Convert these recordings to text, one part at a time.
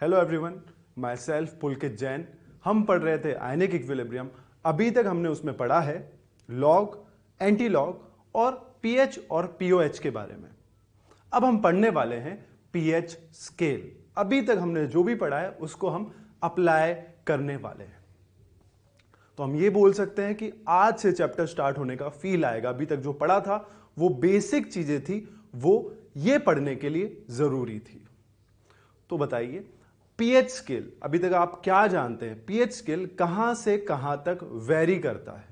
Hello everyone, my self पुलकित जैन। हम पढ़ रहे थे आयनिक इक्विलिब्रियम। अभी तक हमने उसमें पढ़ा है लॉग, एंटी लॉग और पीएच और पीओएच के बारे में। अब हम पढ़ने वाले हैं पीएच स्केल। अभी तक हमने जो भी पढ़ा है उसको हम अप्लाई करने वाले हैं। तो हम ये बोल सकते हैं कि आज से चैप्टर स्टार्ट होने का फील आएगा। अभी तक जो पढ़ा था वो बेसिक चीजें थी, वो ये पढ़ने के लिए जरूरी थी। तो बताइए पीएच स्केल अभी तक आप क्या जानते हैं? पीएच स्केल कहां से कहां तक वेरी करता है?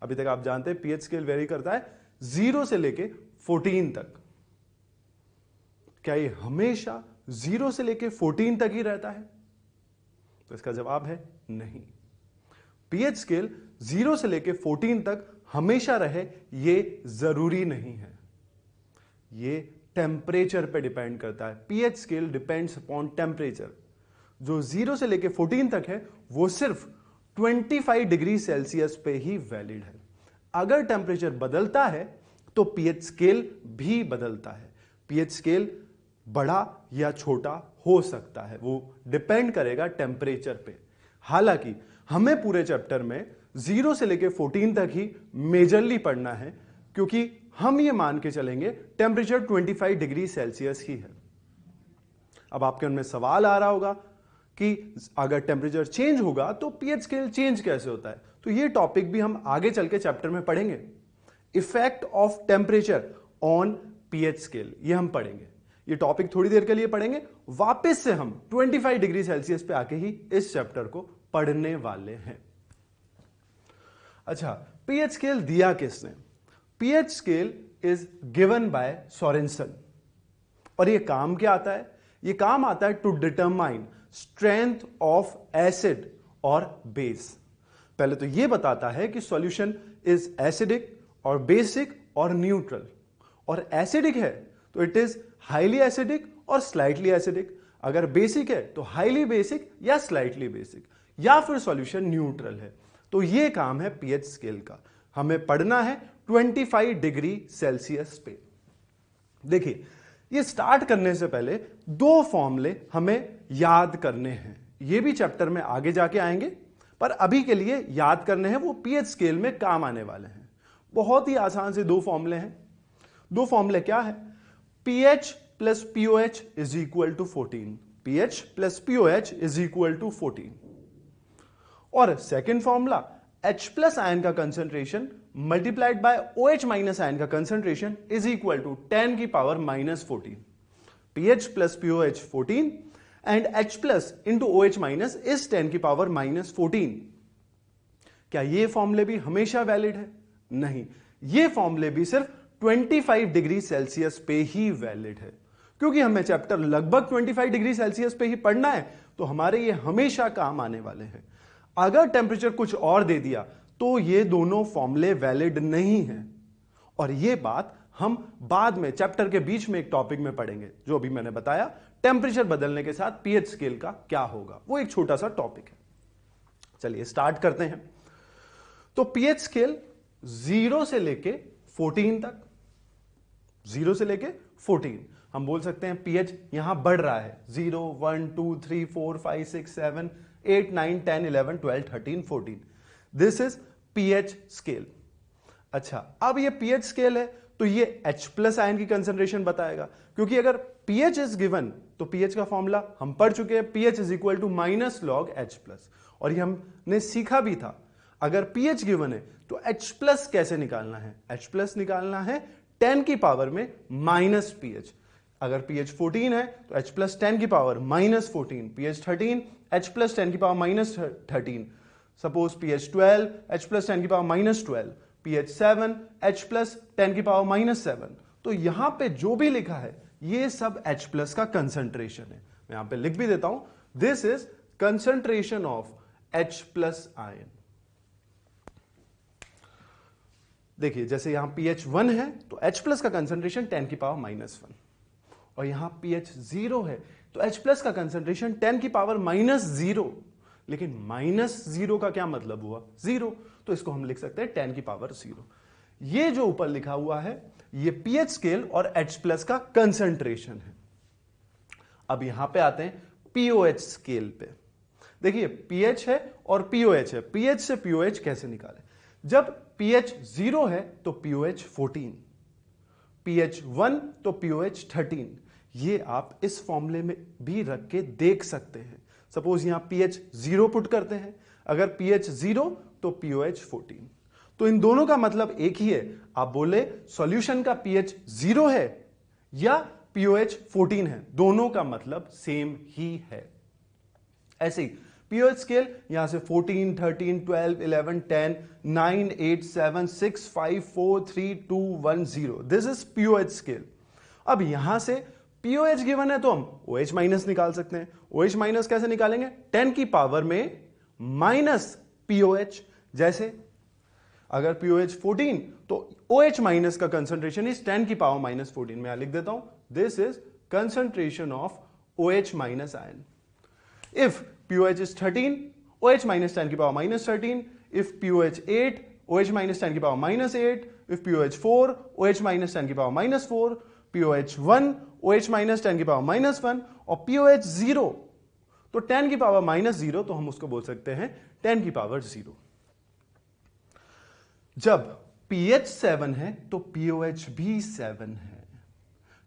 अभी तक आप जानते हैं पीएच स्केल वेरी करता है 0 से लेके 14 तक। क्या ये हमेशा 0 से लेके 14 तक ही रहता है? तो इसका जवाब है नहीं। पीएच स्केल 0 से लेके 14 तक हमेशा रहे ये जरूरी नहीं है। ये टेम्परेचर पे डिपेंड करता है। PH scale depends upon temperature. जो 0 से लेके 14 तक है वो सिर्फ 25 डिग्री सेल्सियस पे ही वैलिड है। अगर टेम्परेचर बदलता है तो पीएच स्केल भी बदलता है। पीएच स्केल बड़ा या छोटा हो सकता है, वो डिपेंड करेगा टेम्परेचर पे। हालांकि हमें पूरे चैप्टर में 0 से लेके 14 तक ही मेजरली पढ़ना है, क्योंकि हम ये मान के चलेंगे टेम्परेचर 25 डिग्री सेल्सियस ही है। अब आपके मन में सवाल आ रहा होगा कि अगर टेम्परेचर चेंज होगा तो पीएच स्केल चेंज कैसे होता है? तो ये टॉपिक भी हम आगे चल के चैप्टर में पढ़ेंगे। Effect of temperature on pH scale, ये हम पढ़ेंगे। ये टॉपिक थोड़ी देर के लिए पढ़ेंगे, वापस से हम 25 डिग्री सेल्सियस पे आके ही इस चैप्टर को पढ़ने वाले हैं। अच्छा, पीएच स्केल दिया किसने? PH scale is given by Sorensen. और ये काम क्या आता है? ये काम आता है to determine strength of acid और बेस। पहले तो ये बताता है कि सॉल्यूशन इज एसिडिक और बेसिक और न्यूट्रल। और एसिडिक है तो इट इज हाईली एसिडिक और स्लाइटली एसिडिक। अगर बेसिक है तो हाईली बेसिक या स्लाइटली बेसिक, या फिर सॉल्यूशन न्यूट्रल है। तो ये काम है पीएच स्केल का। हमें पढ़ना है 25 डिग्री सेल्सियस पे। देखिए, ये स्टार्ट करने से पहले दो फॉर्मूले हमें याद करने हैं। ये भी चैप्टर में आगे जाके आएंगे, पर अभी के लिए याद करने हैं, वो पीएच स्केल में काम आने वाले हैं। बहुत ही आसान से दो फॉर्मूले हैं। दो फॉर्मूले क्या है? PH plus pOH is equal to 14। PH plus pOH is equal to 14। और second formula H plus ion का concentration multiplied by OH minus ion का कंसेंट्रेशन इज इक्वल टू 10 की power minus 14। pH plus POH 14 and H plus into OH minus is 10 की power minus 14। क्या ये फॉर्मूले भी हमेशा वैलिड है? नहीं, ये फॉर्मूले भी सिर्फ 25 डिग्री सेल्सियस पे ही वैलिड है। क्योंकि हमें चैप्टर लगभग 25 डिग्री सेल्सियस पे ही पढ़ना है, तो हमारे ये हमेशा काम आने वाले हैं। अगर टेम्परेचर कुछ और दे दिया तो ये दोनों फॉर्मूले वैलिड नहीं हैं। और ये बात हम बाद में चैप्टर के बीच में एक टॉपिक में पढ़ेंगे, जो अभी मैंने बताया टेम्परेचर बदलने के साथ पीएच स्केल का क्या होगा। वो एक छोटा सा टॉपिक है। चलिए स्टार्ट करते हैं। तो पीएच स्केल 0 से लेके 14 तक, 0 से लेके 14 हम बोल सकते हैं पीएच यहां बढ़ रहा है। 0 1 2 3 4 5 6 7 8 9 10 11 12 13 14। This is pH scale. अच्छा, अब ये पीएच स्केल है तो ये H प्लस आयन की कंसेंट्रेशन बताएगा। क्योंकि अगर पीएच इज गिवन तो पीएच का फॉर्मूला हम पढ़ चुके हैं, pH is equal to minus log H plus. और ये हमने सीखा भी था, अगर पीएच गिवन है तो H प्लस कैसे निकालना है? H प्लस निकालना है 10 की पावर में माइनस पीएच। अगर pH 14 है तो H प्लस 10 की power minus 14, pH 13 H plus 10 की power minus 13, suppose pH 12 H plus 10 की power minus 12, pH 7 H plus 10 की पावर माइनस 7। तो यहां पे जो भी लिखा है ये सब H प्लस का कंसंट्रेशन है। मैं यहां पे लिख भी देता हूं, this is concentration of H plus ion. देखिए, जैसे यहां pH 1 है तो H प्लस का कंसंट्रेशन 10 की पावर माइनस 1, और यहां pH 0 है तो H प्लस का कंसंट्रेशन 10 की पावर माइनस 0। लेकिन माइनस 0 का क्या मतलब हुआ? 0, तो इसको हम लिख सकते हैं 10 की पावर 0। ये जो ऊपर लिखा हुआ है ये पीएच स्केल और H प्लस का कंसंट्रेशन है। अब यहां पे आते हैं पीओएच स्केल पे। देखिए पीएच है और पीओएच है, पीएच से पीओएच कैसे निकालें? जब पीएच 0 है तो पीओएच 14, पीएच 1 तो पीओएच 13। ये आप इस फॉर्मूले में भी रख के देख सकते हैं। सपोज यहां पीएच 0 पुट करते हैं, अगर पीएच 0 तो पीओएच 14। तो इन दोनों का मतलब एक ही है। आप बोले सॉल्यूशन का पीएच 0 है या पीओएच 14 है, दोनों का मतलब सेम ही है। ऐसे ही पीओएच स्केल यहां से 14, 13, 12, 11, 10, 9, 8, 7, 6, 5, 4, 3, 2, 1, 0। This is pOH scale. अब यहां से पीओएच गिवन है तो हम OH माइनस निकाल सकते हैं। OH माइनस कैसे निकालेंगे? 10 की पावर में माइनस POH। जैसे अगर POH 14 तो OH माइनस का कंसंट्रेशन इज 10 की पावर माइनस 14। मैं लिख देता हूं, this is concentration of OH minus ion. If POH is 13, OH minus 10 की power minus 13. If POH 8, OH minus 10 की power minus 8. If POH 4, OH minus 10 की power minus 4. POH 1, OH minus 10 की power minus 1. और POH 0, तो 10 की power minus 0, तो हम उसको बोल सकते हैं 10 की पावर 0। जब pH 7 है तो POH भी 7 है,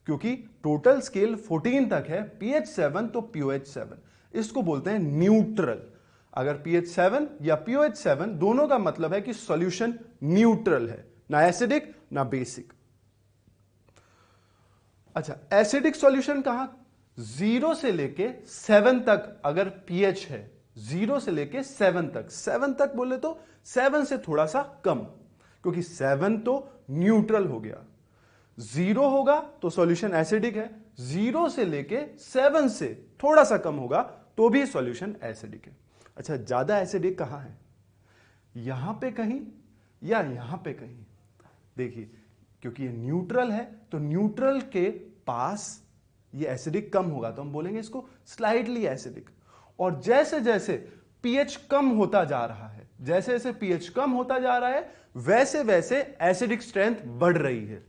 क्योंकि टोटल स्केल 14 तक है, pH 7 तो POH 7। इसको बोलते हैं न्यूट्रल। अगर pH 7 या POH 7, दोनों का मतलब है कि सॉल्यूशन न्यूट्रल है, ना एसिडिक ना बेसिक। अच्छा, एसिडिक सॉल्यूशन कहां? 0 से लेके 7 तक अगर pH है, 0 से लेके 7 तक, 7 तक बोले तो 7 से थोड़ा सा कम, क्योंकि 7 तो न्यूट्रल हो गया। 0 होगा तो सॉल्यूशन एसिडिक है, 0 से लेके 7 से थोड़ा सा कम होगा तो भी सॉल्यूशन एसिडिक है। अच्छा, ज्यादा एसिडिक कहां है? यहां पे कहीं या यहां पे कहीं? देखिए, क्योंकि ये न्यूट्रल है तो न्यूट्रल के पास ये एसिडिक कम होगा, तो हम बोलेंगे इसको स्लाइटली एसिडिक। और जैसे जैसे पीएच कम होता जा रहा है, जैसे जैसे पीएच कम होता जा रहा है, वैसे वैसे एसिडिक स्ट्रेंथ बढ़ रही है।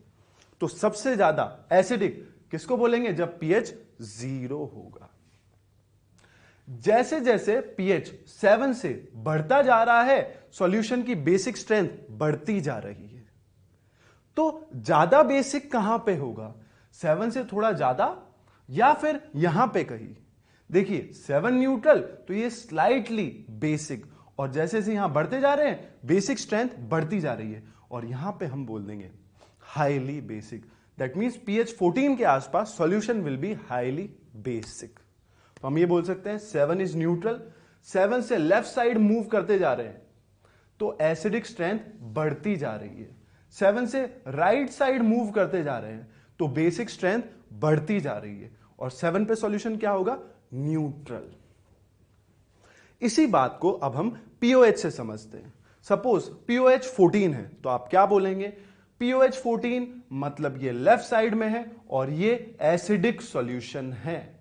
तो सबसे ज्यादा एसिडिक किसको बोलेंगे? जब पीएच 0 होगा। जैसे जैसे पीएच 7 से बढ़ता जा रहा है, सॉल्यूशन की बेसिक स्ट्रेंथ बढ़ती जा रही है। तो ज्यादा बेसिक कहां पे होगा? 7 से थोड़ा ज्यादा या फिर यहां पे कहीं? देखिए, 7 न्यूट्रल तो ये स्लाइटली बेसिक, और जैसे जैसे यहां बढ़ते जा रहे हैं बेसिक स्ट्रेंथ बढ़ती जा रही है, और यहां पे हम बोल देंगे highly basic. That means pH 14 के आसपास solution will be highly basic. तो हम ये बोल सकते हैं 7 इज न्यूट्रल। 7 से लेफ्ट साइड मूव करते जा रहे हैं तो एसिडिक स्ट्रेंथ बढ़ती जा रही है। 7 से राइट साइड मूव करते जा रहे हैं तो बेसिक स्ट्रेंथ बढ़ती जा रही है, और 7 पे सॉल्यूशन क्या होगा? न्यूट्रल। इसी बात को अब हम पीओएच से समझते हैं। सपोज पीओएच 14 है तो आप क्या बोलेंगे? पीओएच 14 मतलब ये लेफ्ट साइड में है और ये एसिडिक सॉल्यूशन है।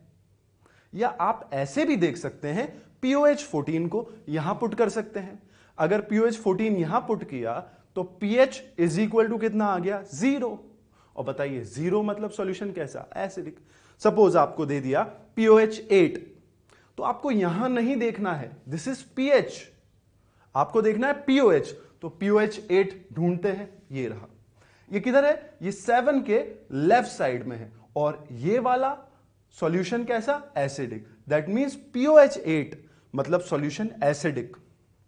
या आप ऐसे भी देख सकते हैं, पीओएच 14 को यहां पुट कर सकते हैं। अगर पीओएच 14 यहां पुट किया तो पीएच इज इक्वल टू कितना आ गया? 0। और बताइए 0 मतलब सॉल्यूशन कैसा? एसिडिक। सपोज आपको दे दिया पीओएच 8, तो आपको यहां नहीं देखना है, दिस इज पीएच, आपको देखना है पीओएच। तो पीओएच 8 ढूंढते हैं, ये रहा। ये किधर है? ये 7 के लेफ्ट साइड में है, और ये वाला सॉल्यूशन कैसा? एसिडिक। दैट मींस पीओएच 8 मतलब सॉल्यूशन एसिडिक।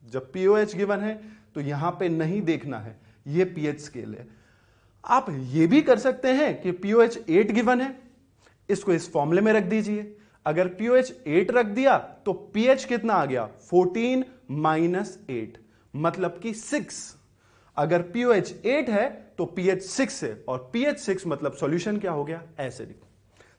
जब पीओएच गिवन है तो यहां पे नहीं देखना है, ये पीएच स्केल है। आप ये भी कर सकते हैं कि पीओएच 8 गिवन है, इसको इस फॉर्मूले में रख दीजिए। अगर पीओएच 8 रख दिया तो पीएच कितना आ गया? 14 माइनस 8 मतलब कि 6। अगर पीओएच 8 है तो पीएच 6 है, और पीएच 6 मतलब सॉल्यूशन क्या हो गया? एसिडिक।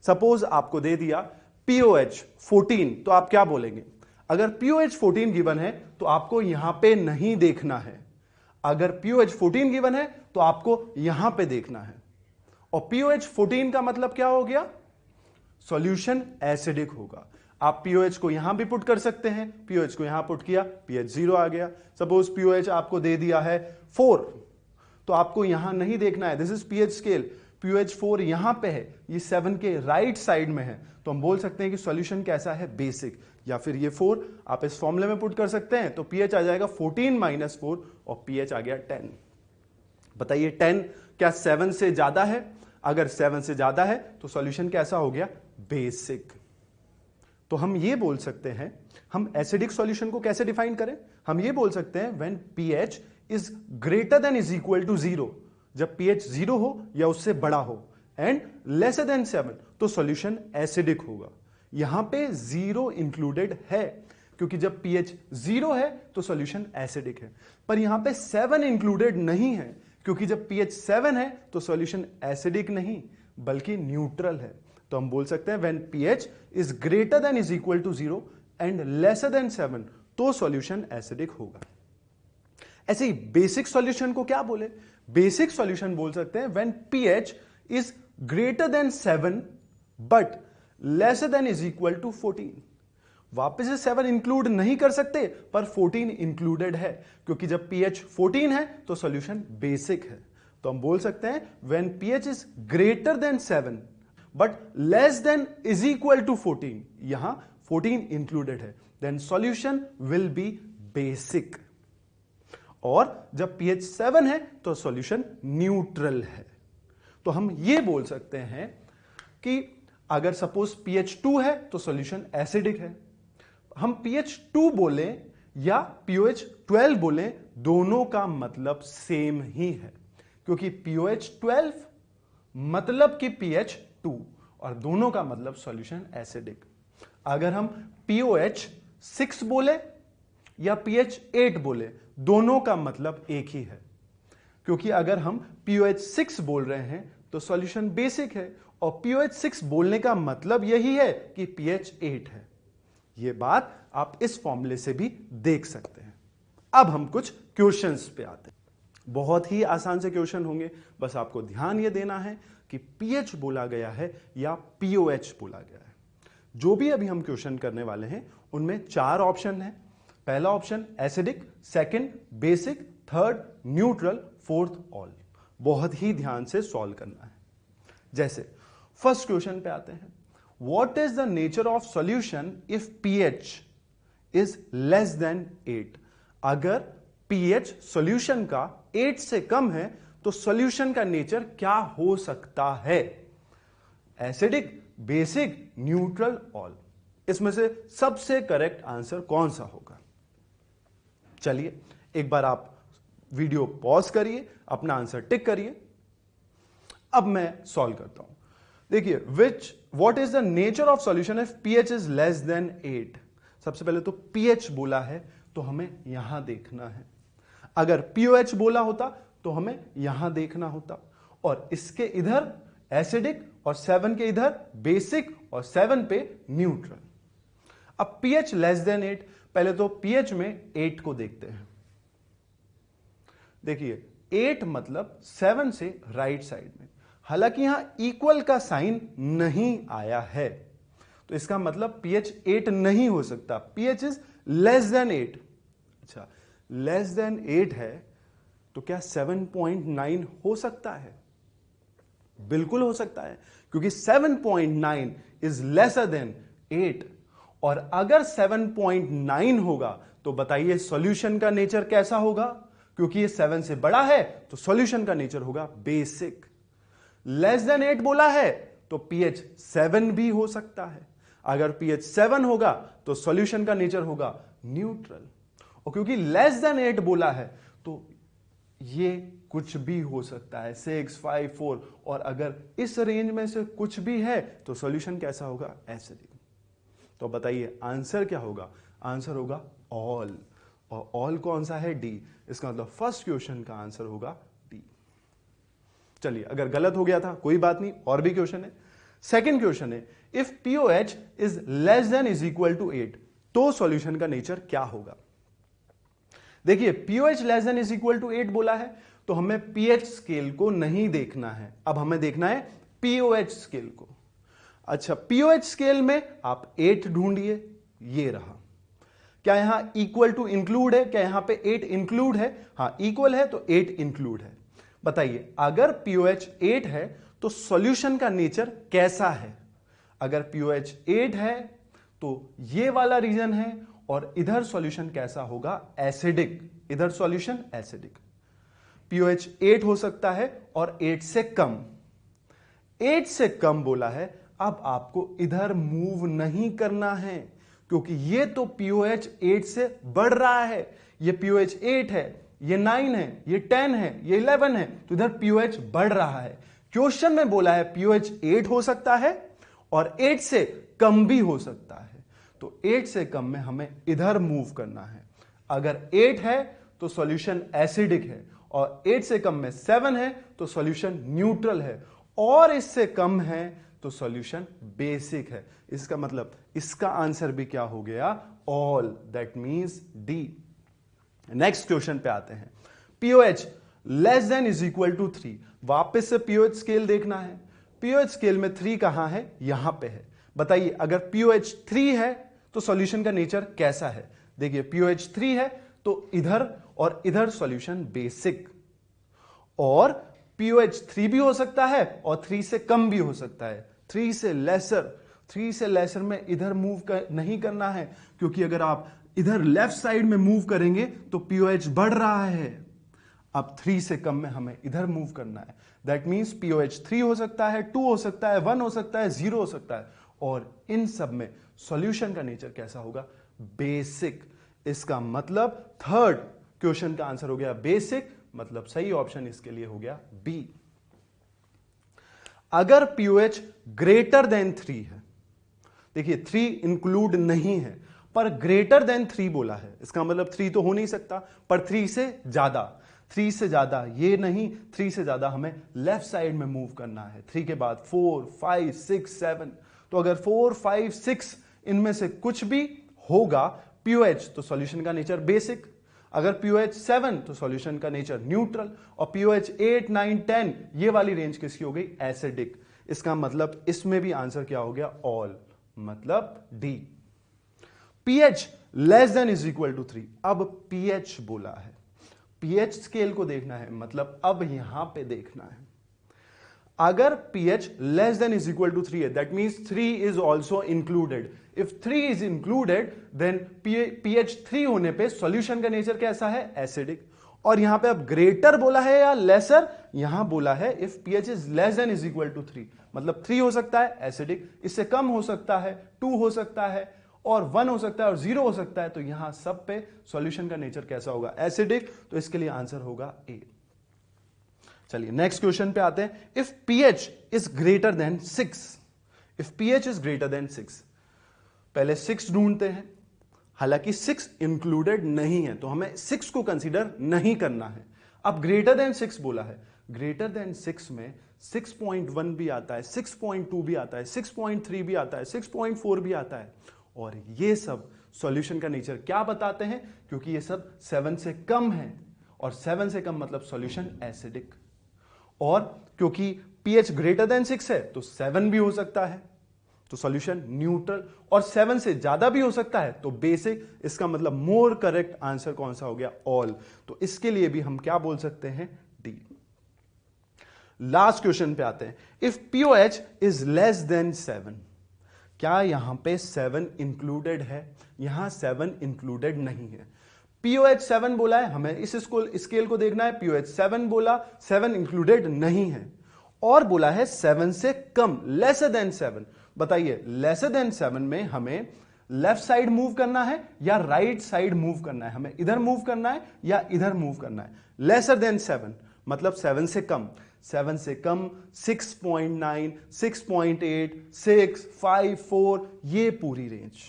सपोज आपको दे दिया पीओएच 14, तो आप क्या बोलेंगे? अगर पीओएच 14 गिवन है तो आपको यहां पे नहीं देखना है। अगर पीओएच 14 गिवन है तो आपको यहां पे देखना है, और पीओएच 14 का मतलब क्या हो गया? सॉल्यूशन एसिडिक होगा। आप पीओएच को यहां भी पुट कर सकते हैं, पीओएच को यहां पुट किया, पीएच 0 आ गया। सपोज पीओएच आपको दे दिया है 4, तो आपको यहां नहीं देखना है, this is pH scale. POH4 यहां पे है, ये 7 के राइट साइड में है, तो हम बोल सकते हैं कि सॉल्यूशन कैसा है, बेसिक। या फिर ये 4 आप इस फॉर्मूले में पुट कर सकते हैं, तो pH आ जाएगा 14 - 4 और pH आ गया 10। बताइए 10 क्या 7 से ज्यादा है? अगर 7 से ज्यादा है तो सॉल्यूशन कैसा हो गया, बेसिक। तो हम ये बोल सकते हैं, हम एसिडिक सॉल्यूशन को कैसे डिफाइन करें? हम ये बोल सकते हैं when pH is greater than is equal to 0, जब pH 0 हो या उससे बड़ा हो, एंड लेसर देन 7 तो सॉल्यूशन एसिडिक होगा। यहां पे 0 इंक्लूडेड है, क्योंकि जब pH 0 है तो सॉल्यूशन एसिडिक है। पर यहां पे 7 इंक्लूडेड नहीं है, क्योंकि जब pH 7 है तो सॉल्यूशन एसिडिक नहीं बल्कि न्यूट्रल है। तो हम बोल सकते हैं when pH is greater than is equal to 0 and lesser than 7 तो सॉल्यूशन एसिडिक होगा। ऐसे ही बेसिक सॉल्यूशन को क्या बोले? बेसिक सॉल्यूशन बोल सकते हैं when pH is greater than 7 but lesser than is equal to 14। वापस से 7 इंक्लूड नहीं कर सकते, पर 14 इंक्लूडेड है, क्योंकि जब pH 14 है तो सॉल्यूशन बेसिक है। तो हम बोल सकते हैं when pH is greater than 7 but less than is equal to 14, यहां 14 इंक्लूडेड है, then solution will be basic. और जब pH 7 है तो सॉल्यूशन न्यूट्रल है। तो हम ये बोल सकते हैं कि अगर सपोज pH 2 है तो सॉल्यूशन एसिडिक है। हम pH 2 बोले या pOH 12 बोले, दोनों का मतलब सेम ही है, क्योंकि pOH 12 मतलब कि pH 2 और दोनों का मतलब सॉल्यूशन एसिडिक। अगर हम pOH 6 बोले या pH 8 बोले, दोनों का मतलब एक ही है, क्योंकि अगर हम pOH 6 बोल रहे हैं तो सॉल्यूशन बेसिक है, और pOH 6 बोलने का मतलब यही है कि pH 8 है। यह बात आप इस फॉर्मूले से भी देख सकते हैं। अब हम कुछ क्वेश्चंस पे आते हैं। बहुत ही आसान से क्वेश्चन होंगे, बस आपको ध्यान यह देना है कि pH बोला गया है या POH बोला गया है। जो भी अभी हम क्वेश्चन करने वाले हैं उनमें 4 ऑप्शन है। पहला option acidic, second basic, third neutral, fourth all. बहुत ही ध्यान से सॉल्व करना है। जैसे फर्स्ट क्वेश्चन पे आते हैं, what is the nature of solution if pH is less then 8? अगर pH सॉल्यूशन का 8 से कम है तो सॉल्यूशन का नेचर क्या हो सकता है? Acidic, basic, neutral, all. इसमें से सबसे करेक्ट आंसर कौन सा होगा? चलिए एक बार आप वीडियो पॉज करिए, अपना आंसर टिक करिए। अब मैं सॉल्व करता हूं। देखिए, what is the nature of solution if pH is less then 8? सबसे पहले तो pH बोला है तो हमें यहां देखना है। अगर POH बोला होता तो हमें यहां देखना होता, और इसके इधर एसिडिक और 7 के इधर बेसिक और 7 पे न्यूट्रल। अब pH लेस देन 8, पहले तो pH में 8 को देखते हैं। देखिए 8 मतलब 7 से राइट साइड में, हालांकि यहां इक्वल का साइन नहीं आया है, तो इसका मतलब pH 8 नहीं हो सकता। pH is less then 8। अच्छा, लेस देन 8 है तो क्या 7.9 हो सकता है? बिल्कुल हो सकता है, क्योंकि 7.9 इज लेसर देन 8। और अगर 7.9 होगा तो बताइए सॉल्यूशन का नेचर कैसा होगा? क्योंकि ये 7 से बड़ा है तो सॉल्यूशन का नेचर होगा बेसिक। लेस देन 8 बोला है तो pH 7 भी हो सकता है। अगर pH 7 होगा तो सॉल्यूशन का नेचर होगा न्यूट्रल। और क्योंकि लेस देन 8 बोला है तो ये कुछ भी हो सकता है, 6, 5, 4, और अगर इस रेंज में से कुछ भी है तो सॉल्यूशन कैसा होगा? एसिडिक। तो बताइए आंसर क्या होगा? आंसर होगा ऑल। और ऑल कौन सा है? डी। इसका मतलब फर्स्ट क्वेश्चन का आंसर होगा डी। चलिए, अगर गलत हो गया था कोई बात नहीं, और भी क्वेश्चन है। सेकंड क्वेश्चन है, if POH is less than is equal to 8 तो सॉल्यूशन का नेचर क्या होगा? देखिए, POH less than is equal to 8 बोला है तो हमें pH स्केल को नहीं देखना है, अब हमें देखना है POH स्केल को। अच्छा, POH स्केल में आप 8 ढूंढिए, ये रहा। क्या यहां इक्वल टू इंक्लूड है? क्या यहां पे 8 इंक्लूड है? हां, इक्वल है तो 8 इंक्लूड है। बताइए, अगर POH 8 है तो सॉल्यूशन का नेचर कैसा है। अगर pOH 8 है तो ये वाला रीजन है, और इधर सॉल्यूशन कैसा होगा, एसिडिक, इधर सॉल्यूशन एसिडिक। pOH 8 हो सकता है और 8 से कम, 8 से कम बोला है। अब आपको इधर मूव नहीं करना है, क्योंकि ये तो pOH 8 से बढ़ रहा है, ये pOH 8 है, ये 9 है, ये 10 है, ये 11 है, तो इधर pOH बढ़ रहा है। क्वेश्चन में बोला है pOH 8 हो सकता है और 8 से कम भी हो सकता है, तो 8 से कम में हमें इधर मूव करना है। अगर 8 है तो सॉल्यूशन एसिडिक है, और 8 से कम में 7 है तो सॉल्यूशन न्यूट्रल है, और इससे कम है तो सॉल्यूशन बेसिक है। इसका मतलब इसका आंसर भी क्या हो गया, all, that means D. Next question पे आते हैं। pOH less than is equal to 3, वापस से pOH स्केल देखना है। pOH स्केल में 3 कहां है, यहां पे है। बताइए अगर pOH 3 है तो सॉल्यूशन का नेचर कैसा है। देखिए pOH 3 है तो इधर और इधर सॉल्यूशन बेसिक, और pOH 3 भी हो सकता है और 3 से कम भी हो सकता है। 3 से लेसर में इधर मूव नहीं करना है, क्योंकि अगर आप इधर लेफ्ट साइड में मूव करेंगे तो pOH बढ़ रहा है। अब 3 से कम में हमें इधर मूव करना है, दैट मींस pOH 3 हो सकता है, 2 हो सकता है, 1 हो सकता है, 0 हो सकता है, और इन सब में सॉल्यूशन का नेचर कैसा होगा, बेसिक। इसका मतलब थर्ड क्वेश्चन का आंसर हो गया बेसिक, मतलब सही ऑप्शन इसके लिए हो गया बी। अगर pOH ग्रेटर देन 3 है, देखिए 3 इंक्लूड नहीं है पर ग्रेटर देन 3 बोला है, इसका मतलब 3 तो हो नहीं सकता, पर 3 से ज्यादा, 3 से ज्यादा ये नहीं, 3 से ज्यादा हमें लेफ्ट साइड में मूव करना है। 3 के बाद 4, 5, 6, 7, तो अगर 4, 5, 6 इनमें से कुछ भी होगा pOH तो सॉल्यूशन का नेचर बेसिक, अगर pOH 7 तो सॉल्यूशन का नेचर न्यूट्रल, और pOH 8, 9, 10 ये वाली रेंज किसकी हो गई, एसिडिक। इसका मतलब इसमें भी आंसर क्या हो गया, ऑल, मतलब D. pH less than is equal to 3, अब pH बोला है, pH स्केल को देखना है, मतलब अब यहां पे देखना है। अगर pH less than is equal to 3 है, that means 3 is also included. If 3 is included then pH 3 होने पे सॉल्यूशन का नेचर कैसा है, एसिडिक। और यहां पे अब ग्रेटर बोला है या लेसर, यहां बोला है if pH is less than is equal to 3, मतलब 3 हो सकता है एसिडिक, इससे कम हो सकता है 2 हो सकता है, और 1 हो सकता है और 0 हो सकता है, तो यहां सब पे सॉल्यूशन का नेचर कैसा होगा, एसिडिक, तो इसके लिए आंसर होगा ए। चलिए नेक्स्ट क्वेश्चन पे आते हैं। If pH is greater then 6, if pH is greater then 6, पहले 6 ढूंढते हैं, हालांकि 6 इंक्लूडेड नहीं है तो हमें 6 को कंसीडर नहीं करना है। अब ग्रेटर देन 6 बोला है, ग्रेटर देन 6 में 6.1 भी आता है, 6.2 भी आता है, 6.3 भी आता है, 6.4 भी आता है, और ये सब सॉल्यूशन का नेचर क्या बताते हैं, क्योंकि ये सब 7 से कम है, और 7 से कम मतलब सॉल्यूशन एसिडिक, और क्योंकि pH ग्रेटर देन 6 है तो 7 भी हो सकता है तो सॉल्यूशन न्यूट्रल, और 7 से ज्यादा भी हो सकता है तो बेसिक। इसका मतलब मोर करेक्ट आंसर कौन सा हो गया, ऑल, तो इसके लिए भी हम क्या बोल सकते हैं, डी। लास्ट क्वेश्चन पे आते हैं। If pOH is less then 7, क्या यहां पे 7 इंक्लूडेड है, यहां 7 इंक्लूडेड नहीं है। pOH 7 बोला है, हमें इस स्केल को देखना है, pOH 7 बोला, 7 इंक्लूडेड नहीं है, और बोला है 7 से कम, लेसर देन 7। बताइए लेसर देन 7 में हमें लेफ्ट साइड मूव करना है या राइट साइड मूव करना है, हमें इधर मूव करना है या इधर मूव करना है। लेसर देन 7 मतलब 7 से कम, 7 से कम 6.9, 6.8, 6, 5, 4, ये पूरी रेंज,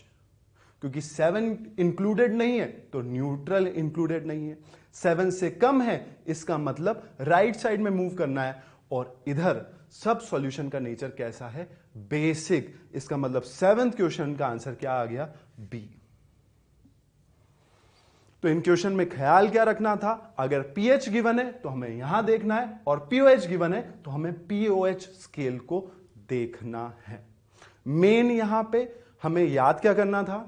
क्योंकि 7 इंक्लूडेड नहीं है तो न्यूट्रल इंक्लूडेड नहीं है, 7 से कम है इसका मतलब राइट साइड में मूव करना है, और इधर सब सॉल्यूशन का नेचर कैसा है, बेसिक। इसका मतलब 7th क्वेश्चन का आंसर क्या आ गया, बी। तो इन क्वेश्चन में ख्याल क्या रखना था, अगर pH गिवन है तो हमें यहां देखना है, और pOH गिवन है तो हमें pOH स्केल को देखना है। मेन यहां पे हमें याद क्या करना था,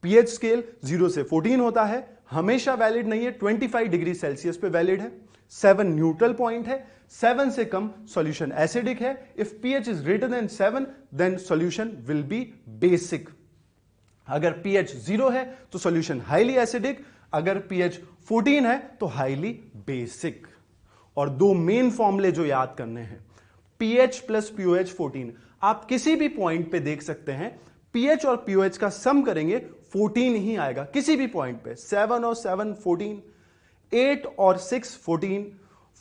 pH स्केल 0 से 14 होता है, हमेशा वैलिड नहीं है, 25 डिग्री सेल्सियस पे वैलिड है, 7 न्यूट्रल पॉइंट है, 7 से कम सॉल्यूशन एसिडिक है। If pH is greater than 7 then solution will be basic. अगर pH 0 है तो सॉल्यूशन हाईली एसिडिक, अगर pH 14 है तो हाईली बेसिक। और दो मेन फॉर्मूले जो याद करने हैं, pH प्लस pOH 14, आप किसी भी पॉइंट पे देख सकते हैं pH और pOH का सम करेंगे 14 ही आएगा किसी भी पॉइंट पे। 7 और 7 14, 8 और 6 14,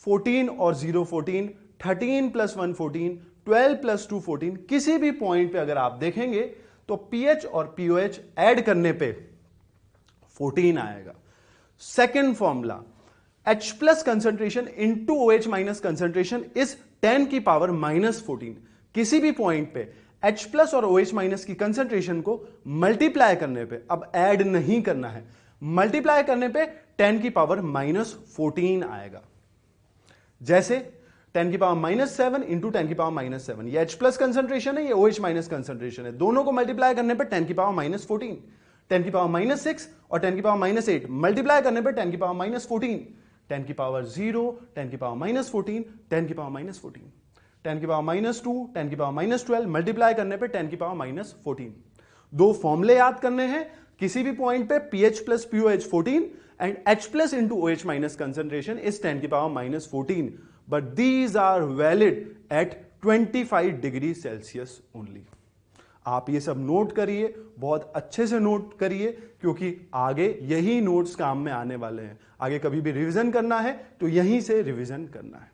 14 और 0 14, 13 प्लस 1 14, 12 प्लस 2 14, किसी भी पॉइंट पे अगर आप देखेंगे तो pH और pOH ऐड करने पे 14 आएगा। Second formula, H plus concentration into OH minus concentration is 10 की पावर माइनस 14। किसी भी पॉइंट पे H प्लस और OH माइनस की कंसेंट्रेशन को मल्टीप्लाई करने पे, अब ऐड नहीं करना है, मल्टीप्लाई करने पे 10 की पावर माइनस 14 आएगा। जैसे 10 की पावर माइनस 7 इंटू 10 की पावर माइनस 7, ये H प्लस कंसेंट्रेशन है, ये OH माइनस कंसेंट्रेशन है, दोनों को मल्टीप्लाई करने पे 10 की पावर माइनस 14, 10 की पावर माइनस 6 और 10 की पावर माइनस 8 मल्टीप्लाई करने पे 10 की पावर माइनस 14, 10 की पावर 0, 10 की पावर माइनस 14, 10 की पावर माइनस 14, 10 की पावर माइनस 2, 10 की पावर माइनस 12 मल्टीप्लाई करने पे 10 की पावर माइनस 14। दो फॉर्मूले याद करने हैं, किसी भी पॉइंट पे pH plus pOH 14 and H plus into OH minus concentration is 10 की power minus 14, but these are valid at 25 degree Celsius only. आप ये सब नोट करिए, बहुत अच्छे से नोट करिए, क्योंकि आगे यही नोट्स काम में आने वाले हैं। आगे कभी भी रिवीजन करना है तो यहीं से रिवीजन करना है।